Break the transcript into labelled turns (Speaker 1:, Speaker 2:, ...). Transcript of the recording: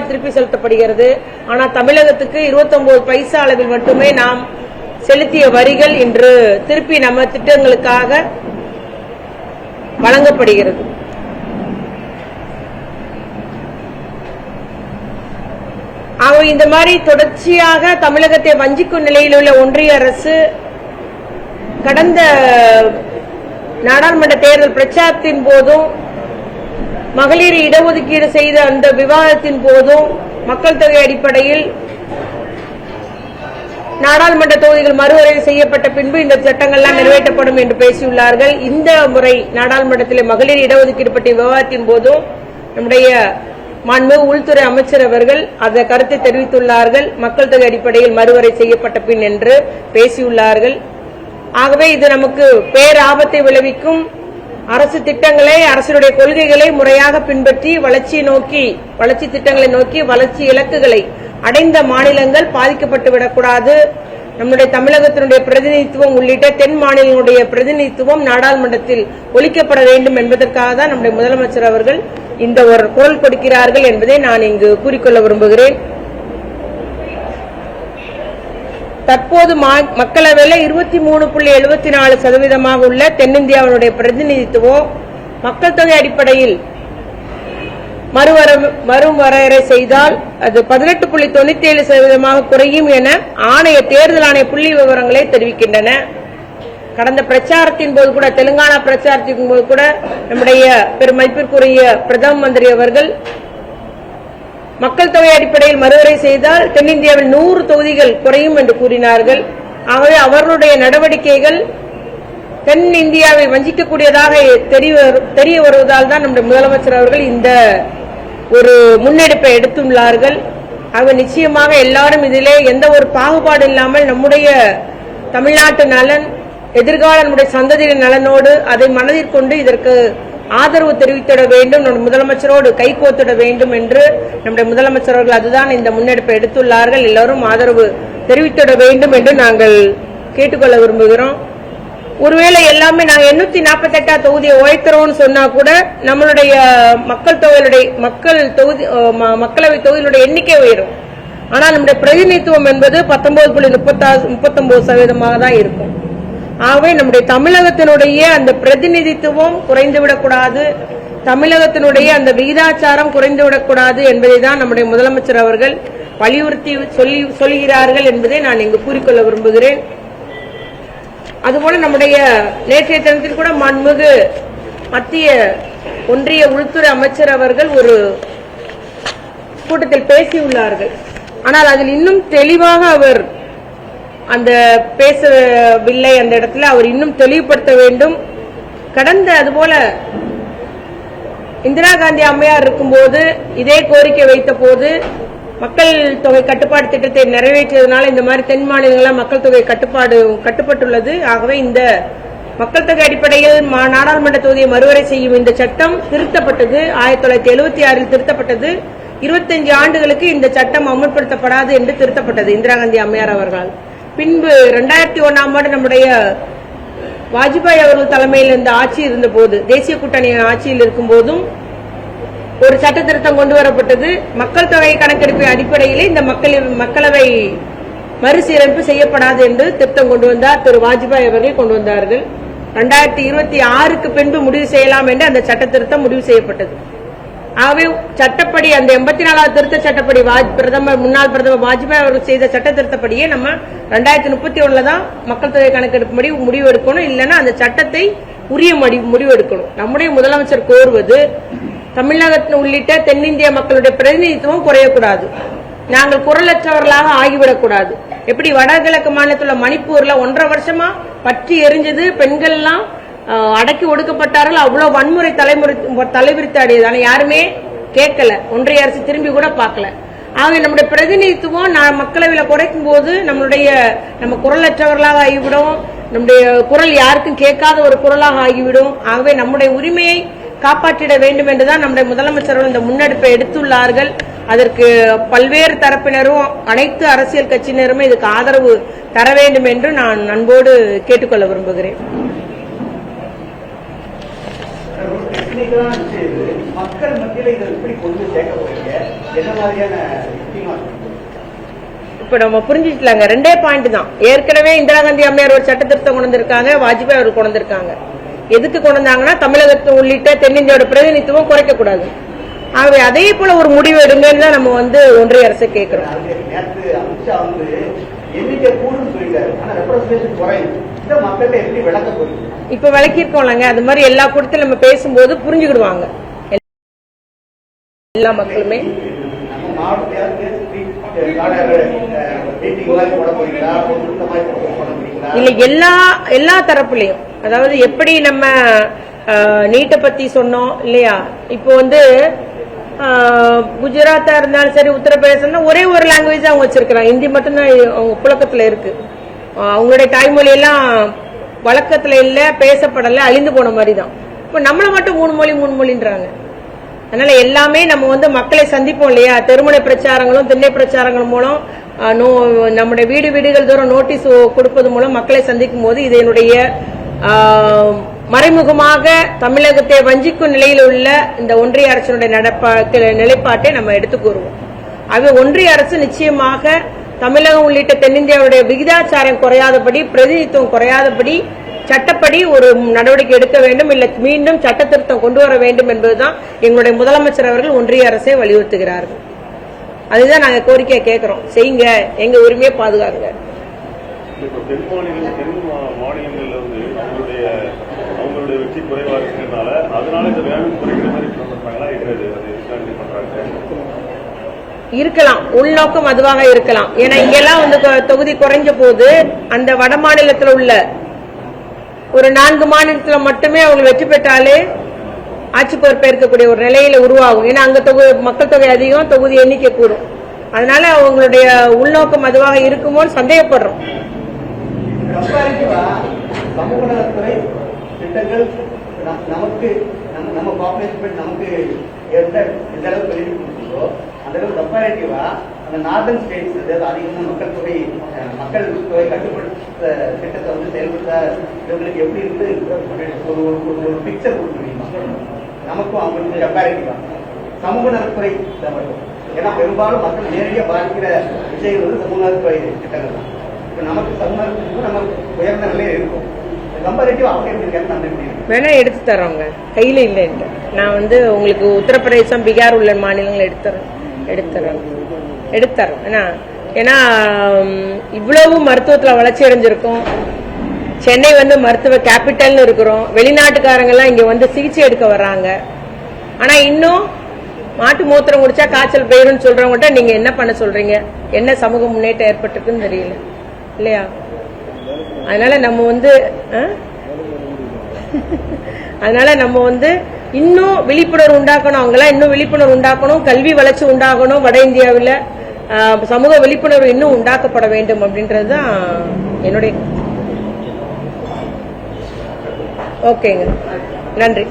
Speaker 1: ரூபாய் திருப்பி செலுத்தப்படுகிறது. ஆனால் தமிழகத்துக்கு 29 பைசா அளவில் மட்டுமே நாம் செலுத்திய வரிகள் இன்று திருப்பி நம்ம திட்டங்களுக்காக வழங்கப்படுகிறது. ஆகவே இந்த மாதிரி தொடர்ச்சியாக தமிழகத்தை வஞ்சிக்கும் நிலையில் உள்ள ஒன்றிய அரசு கடந்த நாடாளுமன்ற தேர்தல் பிரச்சாரத்தின் போதும் மகளிர் இடஒதுக்கீடு செய்த அந்த விவாதத்தின் போதும் மக்கள் தொகை அடிப்படையில் நாடாளுமன்ற தொகுதிகள் மறுவரைவு செய்யப்பட்ட பின்பு இந்த சட்டங்கள்லாம் நிறைவேற்றப்படும் என்று பேசியுள்ளார்கள். இந்த முறை நாடாளுமன்றத்தில் மகளிர் இடஒதுக்கீடு பற்றிய விவாதத்தின் போதும் நம்முடைய மாண்புமிகு உள்துறை அமைச்சர் அவர்கள் அந்த கருத்தை தெரிவித்துள்ளார்கள். மக்கள் தொகை அடிப்படையில் மறுவரை செய்யப்பட்ட பின் என்று பேசியுள்ளார்கள். ஆகவே இது நமக்கு பேராபத்தை விளைவிக்கும். அரசு திட்டங்களை, அரசுடைய கொள்கைகளை முறையாக பின்பற்றி வளர்ச்சி திட்டங்களை நோக்கி வளர்ச்சி இலக்குகளை அடைந்த மாநிலங்கள் பாதிக்கப்பட்டுவிடக்கூடாது. நம்முடைய தமிழகத்தினுடைய பிரதிநிதித்துவம் உள்ளிட்ட தென் மாநிலங்களுடைய பிரதிநிதித்துவம் நாடாளுமன்றத்தில் ஒழிக்கப்பட வேண்டும் என்பதற்காக தான் நம்முடைய முதலமைச்சர் அவர்கள் இந்த ஒரு குரல் கொடுக்கிறார்கள் என்பதை நான் இங்கு கூறிக்கொள்ள விரும்புகிறேன். தற்போது மக்களவையில் 23.74% உள்ள தென்னிந்தியாவினுடைய பிரதிநிதித்துவம் மக்கள் தொகை அடிப்படையில் மறுவரையறை செய்தால் அது 18.97% குறையும் என தேர்தல் ஆணைய புள்ளி விவரங்களை தெரிவிக்கின்றன. கடந்த பிரச்சாரத்தின் போது கூட, தெலுங்கானா பிரச்சாரத்தின் போது கூட நம்முடைய பெருமதிப்பிற்குரிய பிரதம மந்திரி அவர்கள் மக்கள் தொகை அடிப்படையில் மறுவரை செய்தால் தென்னிந்தியாவில் 100 தொகுதிகள் குறையும் என்று கூறினார்கள். ஆகவே அவர்களுடைய நடவடிக்கைகள் தென் இந்தியாவை வஞ்சிக்கக்கூடியதாக தெரிய வருவதால் தான் நம்முடைய முதலமைச்சர் அவர்கள் இந்த ஒரு முன்னெடுப்பை எடுத்துள்ளார்கள். ஆகவே நிச்சயமாக எல்லாரும் இதிலே எந்த ஒரு பாகுபாடு இல்லாமல் நம்முடைய தமிழ்நாட்டு நலன், எதிர்கால நம்முடைய சந்ததியின் நலனோடு அதை மனதில் கொண்டு இதற்கு ஆதரவு தெரிவித்திட வேண்டும், நம்முடைய முதலமைச்சரோடு கைகோத்திட வேண்டும் என்று நம்முடைய முதலமைச்சர் அவர்கள் அதுதான் இந்த முன்னெடுப்பை எடுத்துள்ளார்கள். எல்லாரும் ஆதரவு தெரிவித்திட வேண்டும் என்று நாங்கள் கேட்டுக்கொள்ள விரும்புகிறோம். ஒருவேளை எல்லாமே நாங்கள் 848 தொகுதியை உழைக்கிறோம்னு சொன்னா கூட நம்மளுடைய மக்களவை தொகுதிகளுடைய எண்ணிக்கை உயரும். ஆனால் நம்முடைய பிரதிநிதித்துவம் என்பது 19.39% தான் இருக்கும். ஆகவே நம்முடைய தமிழகத்தினுடைய அந்த பிரதிநிதித்துவம் குறைந்துவிடக்கூடாது, தமிழகத்தினுடைய அந்த விகிதாச்சாரம் குறைந்துவிடக்கூடாது என்பதை தான் நம்முடைய முதலமைச்சர் அவர்கள் வலியுறுத்தி சொல்கிறார்கள் என்பதை நான் இங்கு கூறிக்கொள்ள விரும்புகிறேன். அதுபோல நம்முடைய நேற்றைய தினத்தில் கூட மாண்புமிகு மத்திய ஒன்றிய உள்துறை அமைச்சர் அவர்கள் ஒரு கூட்டத்தில் பேசியுள்ளார்கள். ஆனால் அதில் இன்னும் தெளிவாக அவர் அந்த பேசவில்லை. அந்த இடத்துல அவர் இன்னும் தெளிவுபடுத்த வேண்டும். கடந்த அதுபோல இந்திரா காந்தி அம்மையார் இருக்கும்போது இதே கோரிக்கை வைத்த போது மக்கள் தொகை கட்டுப்பாடு திட்டத்தை நிறைவேற்றியதனால இந்த மாதிரி தென் மாநிலங்களில் மக்கள் தொகை கட்டுப்பட்டுள்ளது. ஆகவே இந்த மக்கள் தொகை அடிப்படையில் நாடாளுமன்ற தொகுதியை மறுவரை செய்யும் இந்த சட்டம் திருத்தப்பட்டது. 1976 திருத்தப்பட்டது. 25 ஆண்டுகளுக்கு இந்த சட்டம் அமல்படுத்தப்படாது என்று திருத்தப்பட்டது இந்திரா காந்தி அம்மையார் அவர்களால். பின்பு 2001ஆம் ஆண்டு நம்முடைய வாஜ்பாய் அவர்கள் தலைமையில் இந்த ஆட்சி இருந்த போது, தேசிய கூட்டணி ஆட்சியில் இருக்கும் போதும் ஒரு சட்ட திருத்தம் கொண்டு வரப்பட்டது. மக்கள் தொகை கணக்கெடுப்பு அடிப்படையிலே இந்த மக்களவை மறுசீரமைப்பு செய்யப்படாது என்று திருத்தம் கொண்டு வந்தார் திரு வாஜ்பாய் அவர்கள் கொண்டு வந்தார்கள். 2026க்கு பின்பு முடிவு செய்யலாம் என்று அந்த சட்ட திருத்தம் முடிவு செய்யப்பட்டது. ஆகவே சட்டப்படி அந்த 84வது திருத்த சட்டப்படி முன்னாள் பிரதமர் வாஜ்பாய் அவர்கள் செய்த சட்ட திருத்தப்படியே நம்ம 2031 தான் மக்கள் தொகை கணக்கெடுப்பு முடிவு எடுக்கணும். இல்லைன்னா அந்த சட்டத்தை உரிய முடிவு எடுக்கணும். நம்முடைய முதலமைச்சர் கோருவது தமிழகத்தில் உள்ளிட்ட தென்னிந்திய மக்களுடைய பிரதிநிதித்துவம் குறையக்கூடாது, நாங்கள் குரலற்றவர்களாக ஆகிவிடக்கூடாது. எப்படி வடகிழக்கு மாநிலத்தில் உள்ள மணிப்பூர்ல 1.5 வருஷமா பற்றி எரிஞ்சது, பெண்கள் எல்லாம் அடக்கி ஒடுக்கப்பட்டார்கள், அவ்வளவு வன்முறை தலைவிரித்து அடையது. ஆனா யாருமே கேட்கல, ஒன்றிய அரசு திரும்பி கூட பார்க்கல. ஆக நம்முடைய பிரதிநிதித்துவம் மக்களவையில் குறைக்கும் போது நம்ம குரலற்றவர்களாக ஆகிவிடும், நம்முடைய குரல் யாருக்கும் கேட்காத ஒரு குரலாக ஆகிவிடும். ஆகவே நம்முடைய உரிமையை காப்பாற்றிட வேண்டும் என்றுதான் நம்முடைய முதலமைச்சர்கள் இந்த முன்னெடுப்பை எடுத்துள்ளார்கள். அதற்கு பல்வேறு தரப்பினரும் அனைத்து அரசியல் கட்சியினருமே இதுக்கு ஆதரவு தர வேண்டும் என்று நான் அன்போடு கேட்டுக்கொள்ள விரும்புகிறேன்.
Speaker 2: மக்கள் மத்தியில் இதை எப்படி கொண்டு சேர்க்க போறீங்க?
Speaker 1: இப்ப நம்ம புரிஞ்சுக்கலாங்க, 2 பாயிண்ட் தான். ஏற்கனவே இந்திரா காந்தி அம்மையார் ஒரு சட்ட திருத்தம் கொண்டு வந்திருக்காங்க, வாஜ்பாய் அவர் கொண்டு வந்திருக்காங்க. எதுக்கு கொண்டு வந்தாங்கன்னா தமிழகத்தை உள்ளிட்ட தென்னிந்தியாவோட பிரதிநிதித்துவம் குறைக்க கூடாது. ஆகவே அதே போல ஒரு முடிவு எடுங்கன்னு தான் நம்ம ஒன்றிய அரசை கேட்கிறோம். இப்ப விளக்கிருக்கோம்லங்க, அது மாதிரி எல்லா கூட்டத்திலும் நம்ம பேசும்போது புரிஞ்சுக்கிடுவாங்க எல்லா மக்களுமே. இல்ல எல்லா தரப்புலயும், அதாவது எப்படி நம்ம நீட்டை பத்தி சொன்னோம் இல்லையா, இப்போ குஜராத்தா இருந்தாலும் சரி, உத்தரப்பிரதேசம் ஒரே ஒரு லாங்குவேஜ் அவங்க வச்சிருக்கிறாங்க, ஹிந்தி மட்டும்தான் அவங்க புழக்கத்துல இருக்கு. அவங்களுடைய தாய்மொழி எல்லாம் வழக்கத்துல இல்ல, பேசப்படல, அழிந்து போன மாதிரி தான். இப்ப நம்மள மட்டும் 3 மொழின்றாங்க. அதனால எல்லாமே நம்ம மக்களை சந்திப்போம் இல்லையா, தெருமுனை பிரச்சாரங்களும் திண்ணை பிரச்சாரங்கள் மூலம் நம்முடைய வீடுகள் தோறும் நோட்டீஸ் கொடுப்பது மூலம் மக்களை சந்திக்கும் போது இது என்னுடைய மறைமுகமாக தமிழகத்தை வஞ்சிக்கும் நிலையில் உள்ள இந்த ஒன்றிய அரசினுடைய நிலைப்பாட்டை நம்ம எடுத்து கூறுவோம். ஆகவே ஒன்றிய அரசு நிச்சயமாக தமிழகம் உள்ளிட்ட தென்னிந்தியாவுடைய விகிதாச்சாரம் குறையாதபடி, பிரதிநிதித்துவம் குறையாதபடி சட்டப்படி ஒரு நடவடிக்கை எடுக்க வேண்டும், இல்ல மீண்டும் சட்ட திருத்தம் கொண்டு வர வேண்டும் என்பதுதான் எங்களுடைய முதலமைச்சர் அவர்கள் ஒன்றிய அரசை வலியுறுத்துகிறார்கள். அதுதான் நாங்க கோரிக்கையை கேட்கிறோம், செய்யுங்க, எங்க உரிமையை பாதுகாங்க. இருக்கலாம், உள்நோக்கம் அதுவாக இருக்கலாம். ஏன்னா இங்கெல்லாம் தொகுதி குறைஞ்ச போது அந்த வட மாநிலத்தில் உள்ள ஒரு 4 மாநிலத்தில் மட்டுமே அவங்க வெற்றி பெற்றாலே ஆட்சி பொறுப்பேற்கக்கூடிய ஒரு நிலையில உருவாகும். ஏன்னா அங்க மக்கள் தொகை அதிகம், தொகுதி எண்ணிக்கை கூடும். அதனால அவங்களுடைய உள்நோக்கம் அதுவாக இருக்குமோன்னு சந்தேகப்படுறோம்.
Speaker 2: நமக்கு நம்ம பாப்புலேஷன் நமக்கு எந்த அளவுக்கு பெனிஃபிட் கொடுத்ததோ அந்த அளவுக்கு கம்பேரிட்டிவா அந்த நார்தன் ஸ்டேட்ஸ், அதாவது அதிகமான மக்கள் தொகை கட்டுப்படுத்த திட்டத்தை செயல்படுத்த இவங்களுக்கு எப்படி இருந்து ஒரு பிக்சர் கொடுக்க முடியுமா? நமக்கும் அவங்களுக்கு கம்பேரிட்டிவா சமூக நலத்துறை மட்டும். ஏன்னா பெரும்பாலும் மக்கள் நேரடியாக பாதிக்கிற விஷயங்கள் சமூக நலத்துறை திட்டங்கள் தான். இப்ப நமக்கு சமூக நலத்துக்கு நம்ம உயர்ந்த நிலையில இருக்கும்.
Speaker 1: வேணா எடுத்து தரோங்க, கையில இல்ல. நான் உங்களுக்கு உத்தரப்பிரதேசம், பீகார் உள்ள மாநிலங்கள் எடுத்துறோம். ஏன்னா இவ்வளவு மருத்துவத்துல வளர்ச்சி அடைஞ்சிருக்கும். சென்னை மருத்துவ கேபிட்டல்னு இருக்கிறோம். வெளிநாட்டுக்காரங்க எல்லாம் இங்க சிகிச்சை எடுக்க வர்றாங்க. ஆனா இன்னும் மாட்டு மூத்திரம் குடிச்சா காய்ச்சல் போயிருன்னு சொல்றவங்ககிட்ட நீங்க என்ன பண்ண சொல்றீங்க? என்ன சமூக முன்னேற்றம் ஏற்பட்டிருக்குன்னு தெரியல இல்லையா? அதனால நம்ம இன்னும் விழிப்புணர்வு உண்டாக்கணும். அவங்களாம் இன்னும் விழிப்புணர்வு உண்டாக்கணும், கல்வி வளர்ச்சி உண்டாகணும். வட இந்தியாவில் சமூக விழிப்புணர்வு இன்னும் உண்டாக்கப்பட வேண்டும் அப்படின்றதுதான் என்னுடைய. ஓகேங்க, நன்றி.